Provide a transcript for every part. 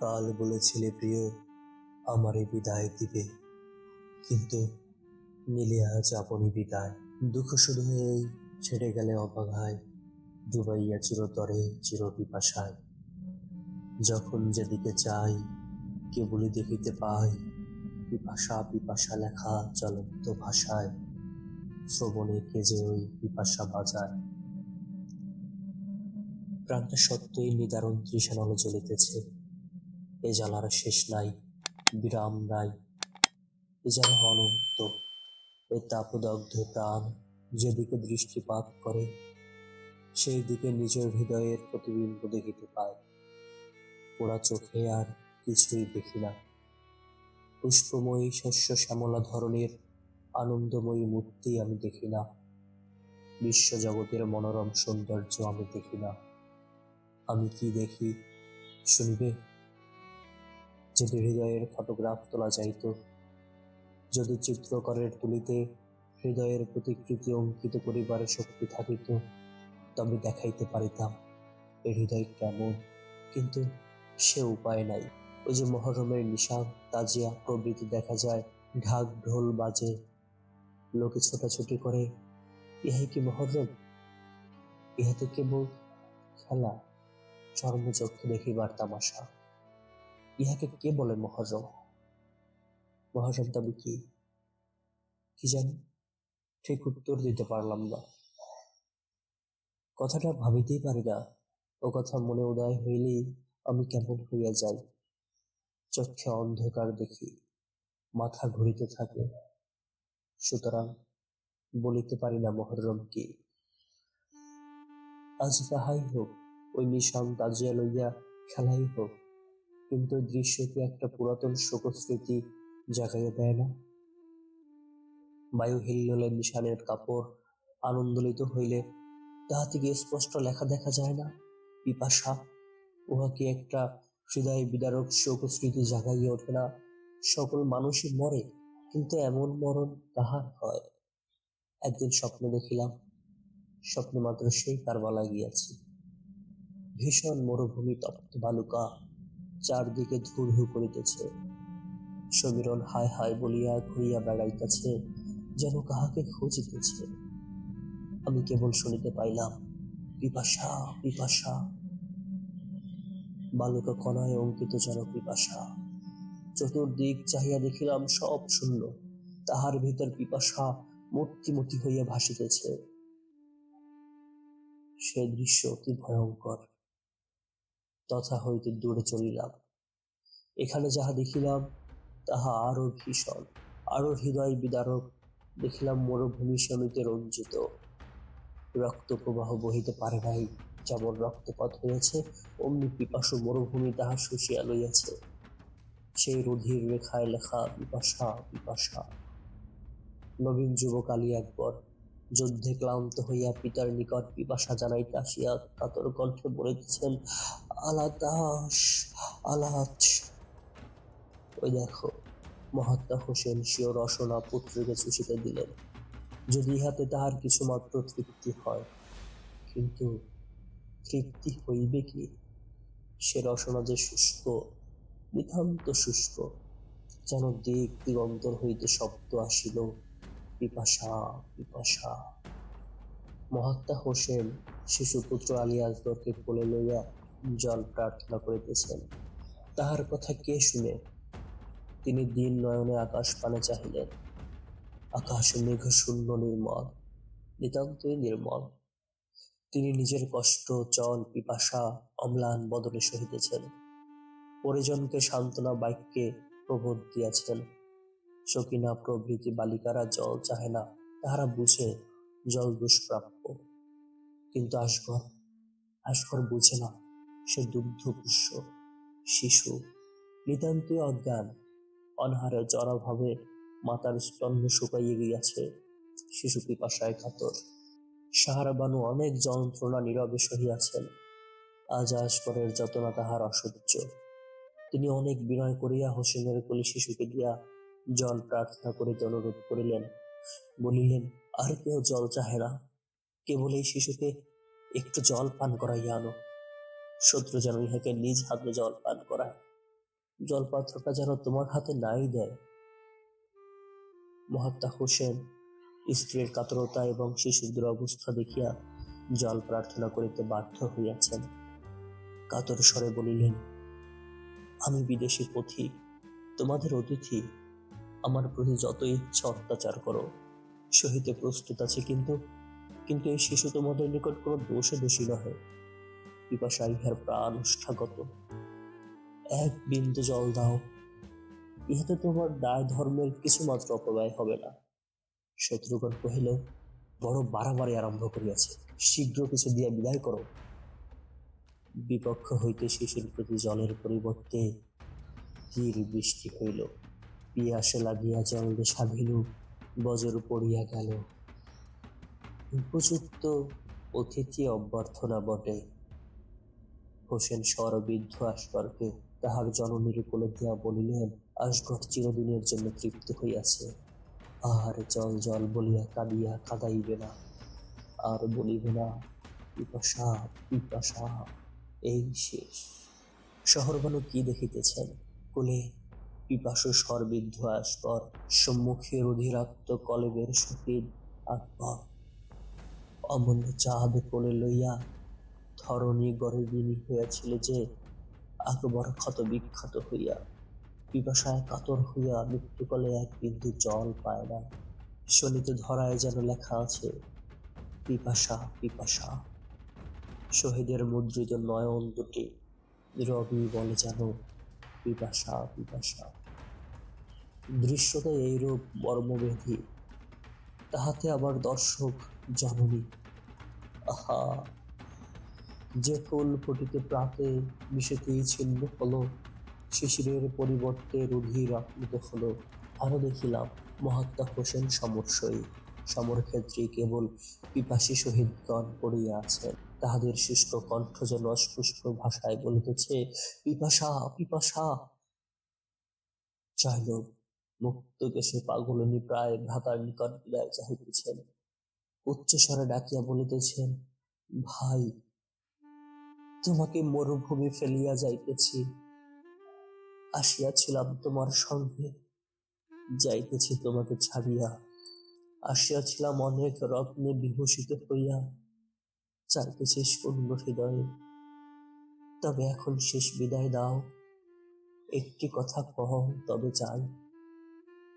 কাল বলেছিলে প্রিয় আমারে বিদায় দিবে, কিন্তু নিলে আজ আপনি বিদায়। দুঃখ শুধু এই, ছেড়ে গেলে অবগায়, ডুবাইয়া চিরতরে চির পিপাসায়। যখন যেদিকে চাই কেবলই দেখিতে পাই পিপাসা পিপাসা লেখা জ্বলন্ত ভাষায়। শ্রবণে কে যে ওই পিপাসা বাজায়। প্রাণটা সত্যই নিদারুণ তৃষানলে জ্বলিতেছে। এ জ্বালার শেষ নাই, বিরাম নাই, এ যেন অনন্ত। এ তাপদগ্ধ প্রাণ যেদিকে দৃষ্টিপাত করে, সেই দিকে নিজের হৃদয়ের প্রতিবিম্ব দেখিতে পায়। পোড়া চোখে আর কিছুই দেখি না। পুষ্পময়ী শস্য শ্যামলা ধরনের আনন্দময়ী মূর্তি আমি দেখি না। বিশ্বজগতের মনোরম সৌন্দর্য আমি দেখি না। আমি কি দেখি শুনিবে? যদি হৃদয়ের ফটোগ্রাফ তোলা যাইত, যদি চিত্রকরের তুলিতে হৃদয়ের প্রতিকৃতি অঙ্কিত করিবার শক্তি থাকিত, তবে দেখাইতে পারিতাম এ হৃদয় কেমন। কিন্তু সে উপায় নাই। ওই যে মহরমের নিশান, তাজিয়া প্রভৃতি দেখা যায়, ঢাক ঢোল বাজে, লোকে ছোটাছুটি করে। ইহাই কি মহরম? ইহাতে কেবল খেলা, চর্মচক্ষে দেখিবার তামাশা। ইহাকে কে বলে মহরম? মহরম তবে কি? কি জানি, ঠিক উত্তর দিতে পারলাম না। কথাটা ভাবিতেই পারি না। ও কথা মনে উদয় হইলেই আমি কেমন হইয়া যাই। চক্ষে অন্ধকার দেখি, মাথা ঘুরিতে থাকে। সুতরাং বলিতে পারি না মহরম কি। আজ তাহাই হোক, ওই নিশান তাজিয়া লইয়া খেলাই হোক, কিন্তু দৃশ্য কি একটা পুরাতন শোকস্মৃতি জাগাইয়া দেয় না? বায়ু হিল্লোলে নিশানের কাপড় আনন্দলিত হইলে তাহা থেকে স্পষ্ট লেখা দেখা যায় না, পিপাসা। উহা কি একটা হৃদয় বিদারক শোকস্মৃতি জাগাইয়া ওঠে না? সকল মানুষই মরে, কিন্তু এমন মরণ কাহার হয়? একদিন স্বপ্নে দেখিলাম, স্বপ্নে মাত্র সেই কারবালা গিয়াছি। ভীষণ মরুভূমি, তপ্ত বালুকা, চারদিকে ধূ ধূ করিতেছে। সমীরণ হায় হায় বলিয়া ঘুরিয়া বেড়াইতেছে, যেন কাহাকে খুঁজিতেছে। আমি কেবল শুনিতে পাইলাম পিপাসা পিপাসা। বালুকা কণায় অঙ্কিত যেন পিপাসা। চতুর্দিক চাহিয়া দেখিলাম সব শূন্য, তাহার ভিতর পিপাসা মূর্তিমতি হইয়া ভাসিতেছে। সে দৃশ্য অতি ভয়ঙ্কর। তথা হইতে দূরে চলিলাম। এখানে যাহা দেখিলাম তাহা আরো ভীষণ, আরো হৃদয় বিদারক। দেখিলাম মরুভূমি শমিতে রঞ্জিত, রক্ত প্রবাহ বহিতে পারে নাই। যেমন রক্তপাত হইয়াছে, অমনি পিপাসু মরুভূমি তাহা শুষিয়া লইয়াছে। সেই রুধির রেখায় লেখা পিপাসা পিপাসা। নবীন যুবক আলী আকবর যুদ্ধে ক্লান্ত হইয়া পিতার নিকট পিপাসা জানাইতে আসিয়া কাতর কণ্ঠে বলিতেছেন, আলাতাস আলাত। ওই দেখো, মহাত্মা হোসেন স্বীয় রসনা পুত্রকে চুষিতে দিলেন, যদি ইহাতে তাহার কিছুমাত্র তৃপ্তি হয়। কিন্তু তৃপ্তি হইবে কি? সে রসনা যে শুষ্ক, নিতান্ত শুষ্ক। যেন দিক দিগন্তর হইতে শব্দ আসিল, পিপাসা পিপাসা। মহাত্মা হোসেন শিশুপুত্র আলী আকবরকে কোলে লইয়া জল প্রার্থনা করিতেছেন। তাহার কথা কে শুনে? তিনি দীন নয়নে আকাশ পানে চাহিলেন। আকাশ মেঘ শূন্য, নির্মল, নিতান্তই নির্মল। তিনি নিজের কষ্ট, জল পিপাসা অম্লান বদনে সহিতেছেন। পরিজনকে সান্ত্বনা বাক্যে প্রবোধ দিয়াছেন। সকিনা প্রভৃতি বালিকারা জল চাহে না, তাহারা বুঝে জল দুষ্প্রাপ্য। কিন্তু আসঘর বুঝে না। সে দুগ্ধপুষ্য শিশু, নিতান্তই অজ্ঞান। অনাহারে জরাভাবে মাতার স্তন্য শুকাইয়া গিয়াছে। শিশু পিপাসায় কাতর। সাহারা বানু অনেক যন্ত্রণা নীরবে সহিয়াছেন। আজ আসঘরের যতনা তাহার অসহ্য। তিনি অনেক বিনয় করিয়া হোসেনের কোলে শিশুকে দিয়া জল প্রার্থনা করিতে অনুরোধ করিলেন। বলিলেন, আর কেউ জল চাহে না, কেবল এই শিশুকে একটু জল পান করাইয়া আনো। শত্রু যেন ইহাকে নিজ হাতে জল পান করায়। জলপাত্রটা যেন তোমার হাতে নাই দেয়। মহাত্মা হোসেন স্ত্রীর কাতরতা এবং শিশুদের অবস্থা দেখিয়া জল প্রার্থনা করিতে বাধ্য হইয়াছেন। কাতর স্বরে বলিলেন, আমি বিদেশি পথিক, তোমাদের অতিথি। আমার প্রতি যত ইচ্ছা অত্যাচার করো, সহিতে প্রস্তুত আছে, কিন্তু কিন্তু এই শিশু তোমাদের নিকট কোনো দোষে দোষী নহে। পিপাসা ইহার প্রাণ উষ্ঠাগত, এক বিন্দু জল দাও, ইহাতে তোমার দায় ধর্মের কিছু মাত্র অপব্যয় হবে না। শত্রুগণ কহিল, বড় বাড়াবাড়ি আরম্ভ করিয়াছে, শীঘ্র কিছু দিয়া বিদায় করো। বিপক্ষ হইতে শিশুর প্রতি জলের পরিবর্তে তীর বৃষ্টি হইল। পিয়াসে লাগিয়া জল সাধিল, বজর পড়িয়া গেল। উপযুক্ত অতিথি অভ্যর্থনা বটে। হোসেন স্বরবিদ্ধ আসগরকে তাহার জননীর কোলে দিয়া বলিলেন, আসগর চিরদিনের জন্য তৃপ্ত হইয়াছে, আর জল জল বলিয়া কাঁদিয়া কাঁদাইবে না, আর বলিবে না পিপাসা পিপাসা। এই শেষ। শহরবানু কি দেখিতেছেন? কোলে পিপাসু স্বরবিদ্ধ আসগর, সম্মুখে রুধিরাক্ত কলেবের সহিত আকবর। অমূল্য চাঁদ কোলে লইয়া ধরণী গর্বিণী হইয়াছিল যে, আকবর ক্ষত বিক্ষত হইয়া পিপাসায় কাতর হইয়া মৃত্যুকালে এক বিন্দু জল পায় না। শোনিতে ধরায় যেন লেখা আছে, পিপাসা পিপাসা। শহীদের মুদ্রিত নয়ন দুটি রবি বলে যেন, পিপাসা পিপাসা। দৃশ্যটা এইরূপ মর্মবেদী, তাহাতে আবার দর্শক জননী। আহা, যে ফুল ফুটিতে প্রাতে বিষেতেই ছিন্ন হলো, শিশিরের পরিবর্তে রুধির আপ্লুত হলো। আরো দেখিলাম মহাত্মা হোসেন সমরসই সমরক্ষেত্রে কেবল পিপাসী শহীদগণ পড়িয়া আছেন। তাহাদের শুষ্ক কণ্ঠ যেন অস্পষ্ট ভাষায় বলিতেছে, পিপাসা পিপাসা। চাইল মুক্ত কেশে পাগলিনী প্রায় ভ্রাতার নিকট বিদায় চাহিতেছেন। উচ্চস্বরে ডাকিয়া বলিতেছেন, ভাই, তোমাকে মরুভূমি ফেলিয়া যাইতেছি, আসিয়াছিলাম তোমার সঙ্গে, যাইতেছি তোমাকে ছাড়িয়া। আসিয়াছিলাম অনেক রত্নে বিভূষিত হইয়া, চাইতেছি শূন্য হৃদয়ে। তবে এখন শেষ বিদায় দাও, একটি কথা কহ তবে যাই।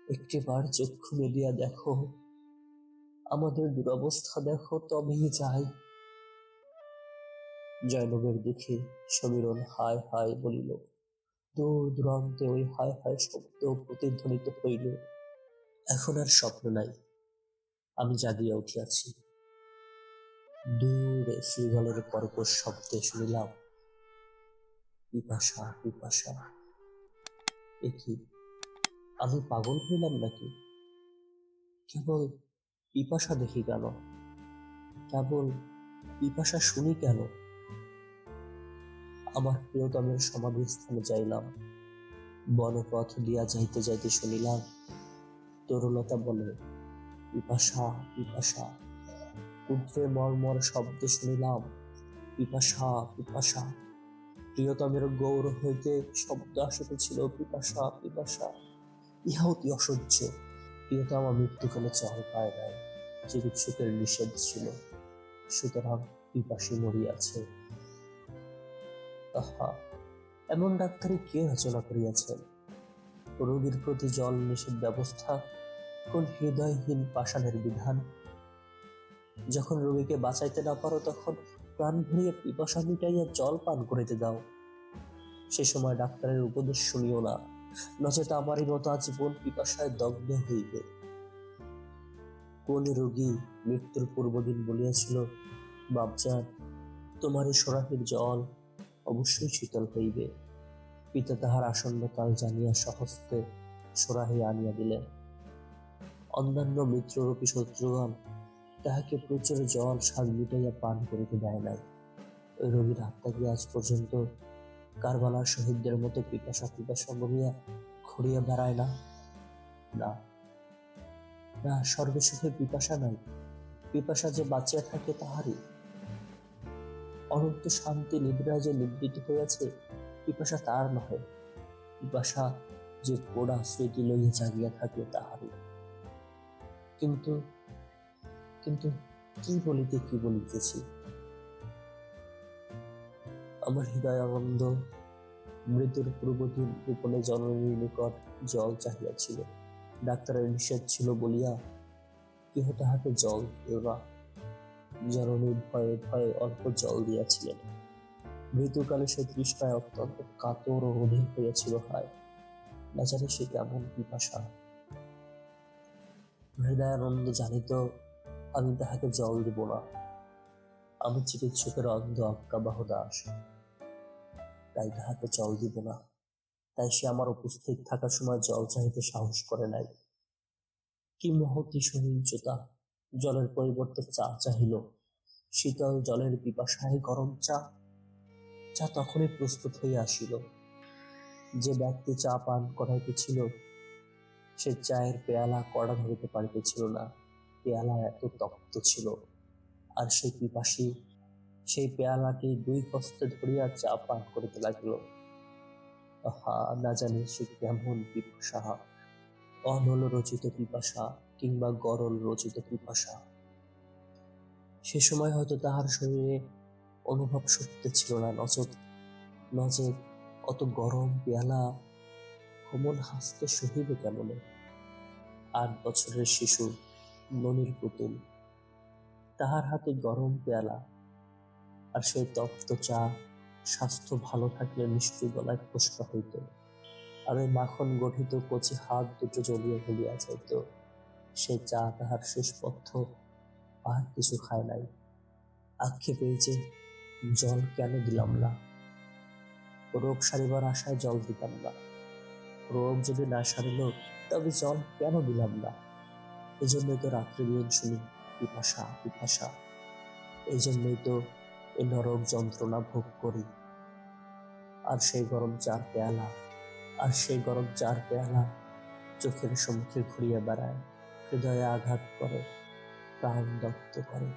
একটিবার চক্ষু মেলিয়া দেখো, আমাদের দুরবস্থা দেখো, তবেই যাই। জয়নবের দিকে সমীরণ হায় হায় বলিল। দূর দূরান্তে ওই হায় হায় শব্দ প্রতিধ্বনিত হইল। এখন আর স্বপ্ন নাই, আমি জাগিয়া উঠিয়াছি। দূরে শৃগালের কর্কশ শব্দে শুনিলাম, পিপাসা পিপাসা। এ কি, আমি পাগল হইলাম নাকি? কেবল পিপাসা দেখি কেন? কেবল পিপাসা শুনি কেন? আমার প্রিয়তমের সমাধিস্থানে যাইলাম। বনপথ দিয়া যাইতে যাইতে শুনিলাম তরুলতা বলে, পিপাসা পিপাসা। উদ্রে মর্মর শব্দ শুনিলাম, পিপাসা পিপাসা। প্রিয়তমের গৌর হইতে শব্দ আসিতেছিল, পিপাসা পিপাসা। ইহা অতি অসহ্য। প্রিয়তম মৃত্যুকালে চল পায় নাই, চিকিৎসকের নিষেধ ছিল, সুতরাং পিপাসী মরিয়াছে। আহা, এমন ডাক্তারি কে রচনা করিয়াছেন? রোগীর প্রতি জল নিষেধ ব্যবস্থা কোন হৃদয়হীন পাষাণের বিধান? যখন রোগীকে বাঁচাইতে না পারো, তখন প্রাণ ভরিয়া পিপাসা মিটাইয়া জল পান করিতে দাও। সে সময় ডাক্তারের উপদেশ শুনিও না, নচেত আমারই মতো আজীবন পিপাসায় দগ্ধ হইবে। কোন রোগী মৃত্যুর পূর্বদিন বলিয়াছিল, বাপজান, তোমার এই সরাহির জল অবশ্যই শীতল হইবে। পিতা তাহার আসন্ন কাল জানিয়া সহস্তে সরাহি আনিয়া দিলেন। অন্যান্য মিত্ররূপী শত্রুগণ তাহাকে প্রচুর জল স্বাদ মিটাইয়া পান করিতে দেয় নাই। ওই রোগীর আত্মাকে আজ পর্যন্ত কারবালার শহীদদের মতো পিপাসা পিপাসা বলিয়া ঘুরিয়া বেড়ায় না। না না, সর্বসুখে পিপাসা নাই। পিপাসা যে বাঁচিয়া থাকে তাহারই। অনন্ত শান্তি নিদ্রায় যে নিবৃত হইয়াছে, পিপাসা তার নহে। পিপাসা যে পোড়া স্মৃতি লইয়া জাগিয়া থাকে তাহারই। কিন্তু কিন্তু কি বলিতেছি, আমার হৃদয় আনন্দ মৃত্যুর পূর্বদিন গোপনে জননীর নিকট জল চাহিয়াছিল। ডাক্তারের নিষেধ ছিল বলিয়া কেহ তাহাকে জল দিল না। জননী ভয়ে ভয়ে অল্প জল দিয়াছিলেন। মৃত্যুকালে সে তৃষ্ণায় অত্যন্ত কাতর ও অধীর হইয়াছিল। হায়, না জানি সে কেমন পিপাসা। হৃদয়ানন্দ জানিত আমি তাহাকে জল দিব না। আমি চিকিৎসকের অন্ধ আজ্ঞাবাহ দাস, তাই তাহাকে জল দিব না। তাই সে আমার উপস্থিত থাকার সময় জল চাহিতে সাহস করে নাই। কি মহতি সহিংসতা! জলের পরিবর্তে চা চাহিল। শীতল জলের পিপাসায় গরম চা। চা তখনই প্রস্তুত হইয়া আসিল। যে ব্যক্তি চা পান করাইতেছিল সে চায়ের পেয়ালা কড়া ধরিতে পারিতেছিল না, পেয়ালা এত তপ্ত ছিল। আর সেই পিপাসী সেই পেয়ালাটি দুই হস্তে ধরিয়া চা পান করিতে লাগিল। আহা, না জানি সে কেমন পিপাসা, অনল রচিত পিপাসা কিংবা গরল রচিত পিপাসা। সে সময় হয়তো তাহার শরীরে অনুভব শক্তি ছিল না, নচেত অত গরম পেয়ালা কোমল হাসতে সহিবে কেমনে? 8 বছরের শিশু ননির পুতুল, তাহার হাতে গরম পেয়ালা আর সেই তপ্ত চা। স্বাস্থ্য ভালো থাকলে নিশ্চয়ই গলায় ফোসকা হইত, আর ওই মাখন গঠিত কচি হাত দুটো জ্বলিয়া ভুলিয়া যাইত। সে চা তাহার শেষ পথ্য, আর কিছু খায় নাই। আক্ষেপ এই যে জল কেন দিলাম না। রোগ সারিবার আশায় জল দিতাম না। রোগ যদি না সারিল তবে জল কেন দিলাম না। এই জন্যই তো রাত্রি দিন শুনি পিপাসা পিপাসা। এই জন্যই তো এই নরক যন্ত্রণা ভোগ করি। আর সেই গরম চার পেয়ালা চোখের সম্মুখে ঘুরিয়া বেড়ায়, হৃদয়ে আঘাত করে, প্রাণ দগ্ধ করে।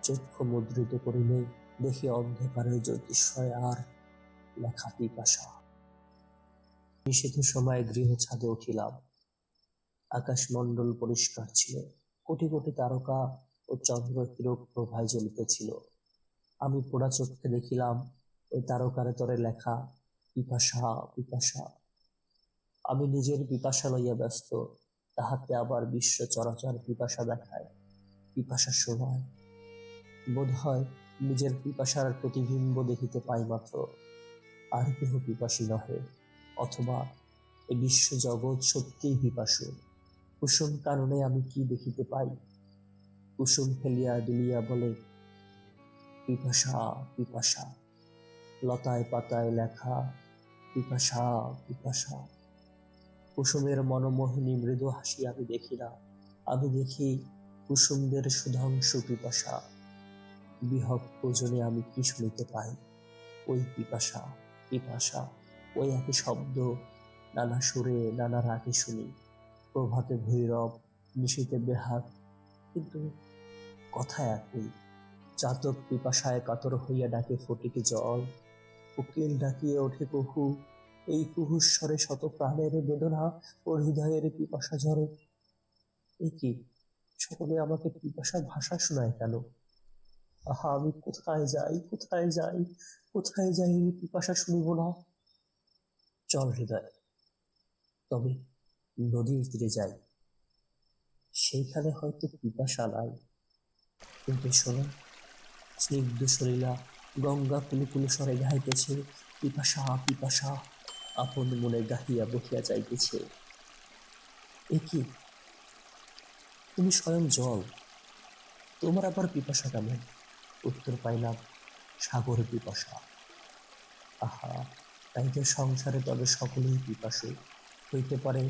চক্ষু মুদ্রিত করিলেই দেখি অন্ধকারে জ্যোতিষয় আর লেখা পিপাসা। নিষিদ্ধ সময়ে গৃহ ছাদে উঠিলাম। আকাশমণ্ডল পরিষ্কার ছিল। কোটি কোটি তারকা ও চন্দ্র হিরক প্রভায় জ্বলিতেছিল। আমি পোড়া চক্ষে দেখিলাম ওই তারকারে তরে লেখা পিপাসা পিপাসা। আমি নিজের পিপাসা লইয়া ব্যস্ত, তাহাকে আবার বিশ্ব চরাচর পিপাসা দেখায়, পিপাসা শোনায়। বোধ হয় নিজের পিপাসার প্রতিবিম্ব দেখিতে পাই মাত্র, আর কেহ পিপাসী নহে। অথবা এই বিশ্ব জগৎ সত্যিই পিপাসু। কুসুম কাননে আমি কি দেখিতে পাই? কুসুম ফেলিয়া দুলিয়া বলে পিপাসা পিপাসা। লতায় পাতায় লেখা পিপাসা পিপাসা। কুসুমের মনোমোহিনী মৃদু হাসি আমি দেখি না। আমি দেখি কুসুমদের সুধাংশু পিপাসা। বিহগ ওজনে আমি কি শুনিতে পাই? ওই পিপাসা পিপাসা। ওই একই শব্দ, নানা সুরে নানা রাগে শুনি। প্রভাতে ভৈরব, নিশীতে বেহাগ, কিন্তু কথা একই। চাতক পিপাসায় কাতর হইয়া ডাকে ফটিকে জল, উকিল ডাকিয়ে ওঠে কুহু। এই কুহুস্বরে শত প্রাণের বেদনা ও হৃদয়ের পিপাসা ঝরে। এ কি, সকলে আমাকে পিপাসার ভাষা শোনায় কেন? আহা, আমি কোথায় যাই কোথায় যাই কোথায় যাই এই পিপাসা শুনিব না? চল হৃদয়, তবে নদীর তীরে যাই। সেইখানে হয়তো পিপাসা নাই, কিন্তু শোনো, স্নিগ্ধ সলিলা গঙ্গা কুলুকুলু স্বরে গাইতেছে পিপাসা পিপাসা, আপন মনে গাহিয়া বহিয়া যাইতেছে। এ কি, তুমি স্বয়ং জল, তোমার আবার পিপাসা কেমন? উত্তর পাইলাম, সাগর পিপাসা। আহা, তাই তো সংসারে তবে সকলেই পিপাসু হইতে পারে।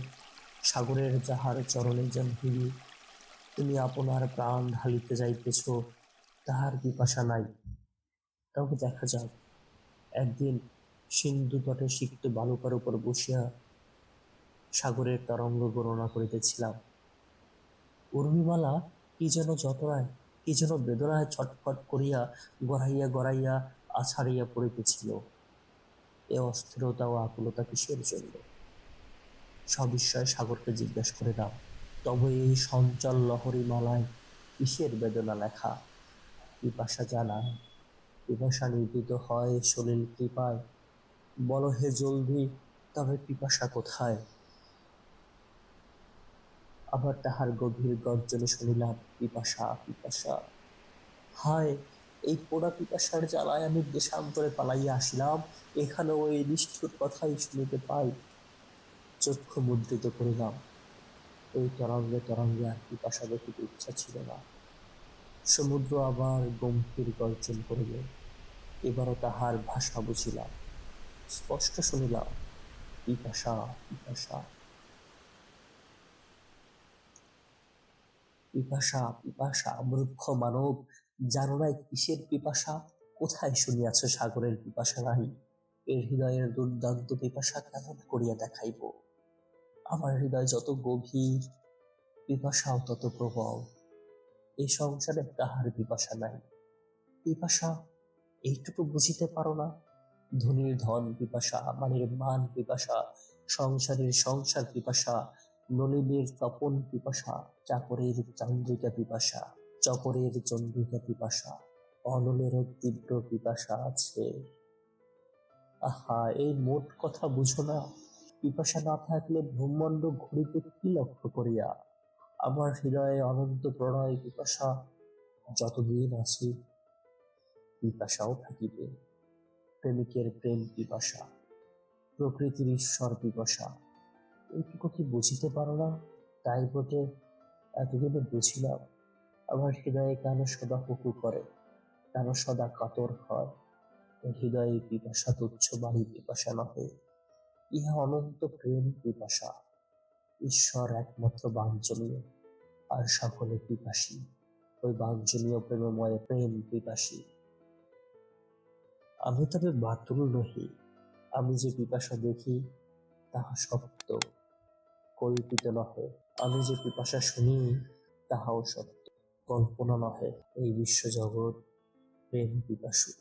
সাগরের যাহার চরণে যেন হিড়ি, তুমি আপনার প্রাণ ঢালিতে যাইতেছ, তাহার পিপাসা নাই। তবে দেখা যাক। একদিন সিন্ধু তটে সিক্ত বালুকার উপর বসিয়া সাগরের তরঙ্গ গণনা করিতেছিলাম। উর্মিমালা কি যেন যতনায়, কি যেন বেদনায় ছটফট করিয়া গড়াইয়া গড়াইয়া আছাড়িয়া পড়িতেছিল। এ অস্থিরতা ও আকুলতা কিসের জন্য? সবিস্ময়ে সাগরকে জিজ্ঞেস করে দাও, তবে এই সঞ্চল লহরী মালায় কিসের বেদনা লেখা? পিপাসা জানায়, পিপাসা নির্বৃত হয় সলিল কৃপায়। বলো হে জলধি, তবে পিপাসা কোথায়? আবার তাহার গভীর গর্জনে শুনিলাম, পিপাসা পিপাসা। হায়, এই পোড়া পিপাসার জ্বালায় আমি দেশান্তরে পালাইয়া আসিলাম, এখানেও এই নিষ্ঠুর কথাই শুনিতে পাই। চক্ষু মুদ্রিত করিলাম। এই তরঙ্গে তরঙ্গে আর পিপাসা দেখিতে ইচ্ছা ছিল না। সমুদ্র আবার গম্ভীর গর্জন করিল। এবারও তাহার ভাষা বুঝিলাম, স্পষ্ট শুনিলাম, পিপাসা পিপাসা। পিপাসা পিপাসা মূর্খ মানব, জানো নাই কিসের পিপাসা? কোথায় শুনিয়াছ সাগরের পিপাসা নাই? এর হৃদয়ের দুর্দান্ত পিপাসা কেমন করিয়া দেখাইব? আমার হৃদয় যত গভীর, পিপাসাও তত প্রবল। এই সংসারে কাহার পিপাসা নাই? পিপাসা এইটুকু বুঝিতে পারো না? ধনীর ধন পিপাসা, মানের মান পিপাসা, সংসারের সংসার পিপাসা, নলিনীর তপন পিপাসা, চাকরের চান্দ্রিকা পিপাসা, চকরের চন্দ্রিকা পিপাসা, অনলেরও তীব্র পিপাসা আছে। আহা, এই মোট কথা বুঝো না? পিপাসা না থাকলে ব্রহ্মাণ্ড ঘুরিতে কি লক্ষ্য করিয়া? আমার হৃদয়ে অনন্ত প্রণয় পিপাসা যতদিন আছে, পিপাসাও থাকিবে। প্রেমিকের প্রেম পিপাসা, প্রকৃতির ঈশ্বর পিপাসা, এইটুকু কি বুঝিতে পারো না? তাই বটে এতদিনে বুঝিলাম, আমার হৃদয়ে কেন সদা হুকু করে, কেন সদা কাতর হয়। হৃদয়ে পিপাসা তুচ্ছ বাড়ি পিপাসা নহে, ইহা অনন্ত প্রেম পিপাসা। ঈশ্বর একমাত্র বাঞ্ছনীয়, আর সকলে পিপাসী ওই বাঞ্ছনীয় প্রেমময় প্রেম পিপাসী। আমি তবে বাতুল নহি, আমি যে পিপাসা দেখি তাহা সত্য, কল্পিত নহে। আমি যে পিপাসা শুনি তাহাও সত্য, কল্পনা নহে। এই বিশ্বজগৎ প্রেম পিপাসু।